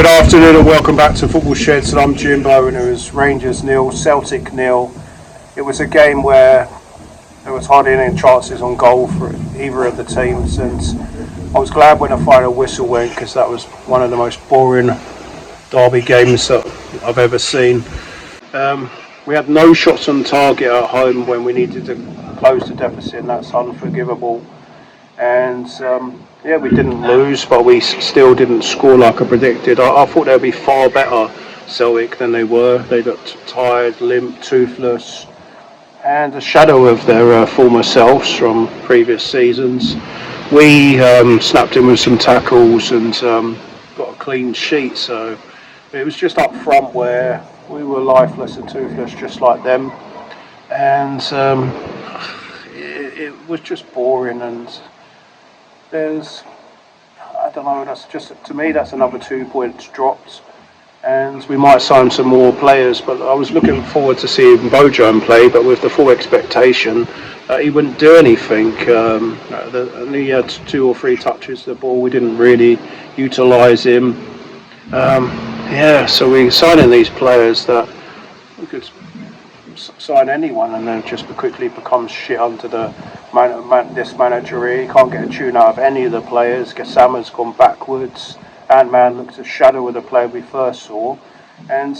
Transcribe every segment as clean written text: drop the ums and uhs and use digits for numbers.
Good afternoon and welcome back to Football Sheds, and I'm Jimbo, and it was Rangers 0, Celtic 0. It was a game where there was hardly any chances on goal for either of the teams, and I was glad when the final whistle went, because that was one of the most boring derby games that I've ever seen. We had no shots on target at home when we needed to close the deficit, and that's unforgivable. And we didn't lose, but we still didn't score like I predicted. I thought they'd be far better, Celtic, than they were. They looked tired, limp, toothless, and a shadow of their former selves from previous seasons. We snapped in with some tackles and got a clean sheet, so it was just up front where we were lifeless and toothless, just like them. And it was just boring, and I don't know, that's just, to me, that's another 2 points dropped, and we might sign some more players. But I was looking forward to seeing Bojan play, but with the full expectation he wouldn't do anything. He had 2 or 3 touches of the ball. We didn't really utilise him. So we're signing these players that we could sign anyone, and then just quickly becomes shit under this manager here. He can't get a tune out of any of the players. Gassama's gone backwards. Ant-Man looks a shadow of the player we first saw. And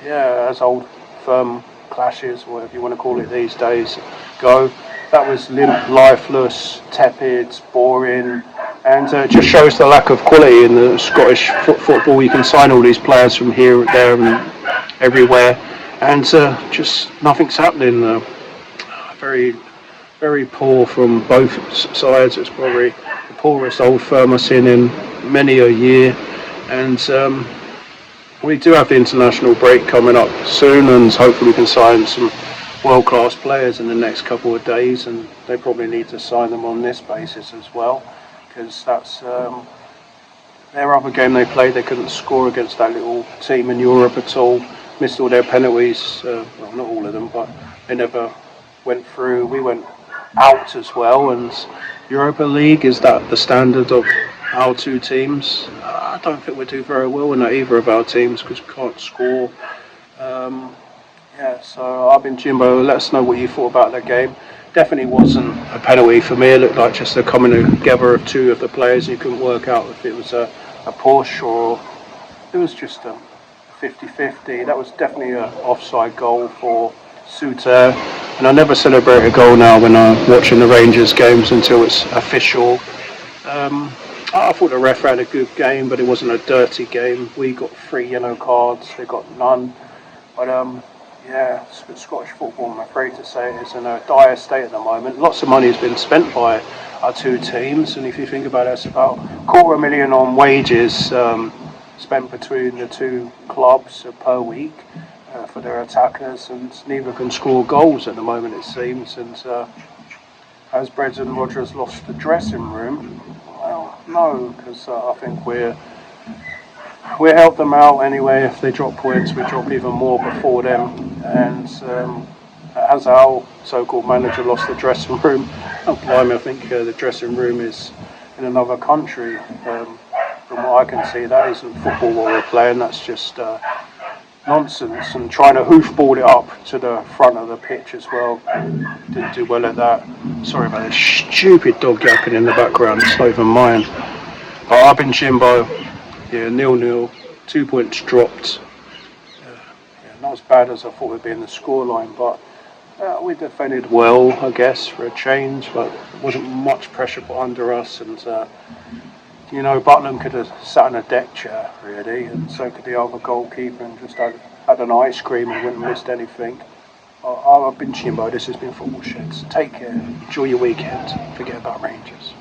as old firm clashes, whatever you want to call it these days, go, that was limp, lifeless, tepid, boring, and it just shows the lack of quality in the Scottish football. You can sign all these players from here, there and everywhere, and just nothing's happening. Very, very poor from both sides. It's probably the poorest Old Firm I've seen in many a year, and we do have the international break coming up soon, and hopefully we can sign some world-class players in the next couple of days, and they probably need to sign them on this basis as well, because that's their other game they played. They couldn't score against that little team in Europe at all. Missed all their penalties. Well, not all of them, but they never went through. We went out as well, and Europa League, is that the standard of our 2 teams? I don't think we do very well in either of our teams, because we can't score. So I've been Jimbo. Let us know what you thought about that game. Definitely wasn't a penalty for me. It looked like just a coming together of 2 of the players. You couldn't work out if it was a push or it was just a 50-50. That was definitely an offside goal for Suter. And I never celebrate a goal now when I'm watching the Rangers games until it's official. I thought the ref had a good game, but it wasn't a dirty game. We got 3 yellow cards, they got none. But Scottish football, I'm afraid to say, is in a dire state at the moment. Lots of money has been spent by our 2 teams, and if you think about it, it's about $250,000 on wages spent between the 2 clubs per week for their attackers, and neither can score goals at the moment, it seems. And has Brendan Rodgers lost the dressing room? Well, no, because I think we'll help them out anyway. If they drop points, we drop even more before them. And has our so-called manager lost the dressing room? Oh, blimey, I think the dressing room is in another country. From what I can see, that isn't football what we're playing. That's just nonsense, and trying to hoofball it up to the front of the pitch as well. Didn't do well at that. Sorry about this stupid dog yapping in the background. It's not even mine. But I've been Jimbo. 0-0, 2 points dropped. Not as bad as I thought it would be in the scoreline, but we defended well, I guess, for a change. But there wasn't much pressure put under us, and Butland could have sat in a deck chair, really, and so could the other goalkeeper, and just had an ice cream and wouldn't have missed anything. I've been Jimbo. This has been Football Sheds. Take care. Enjoy your weekend. Forget about Rangers.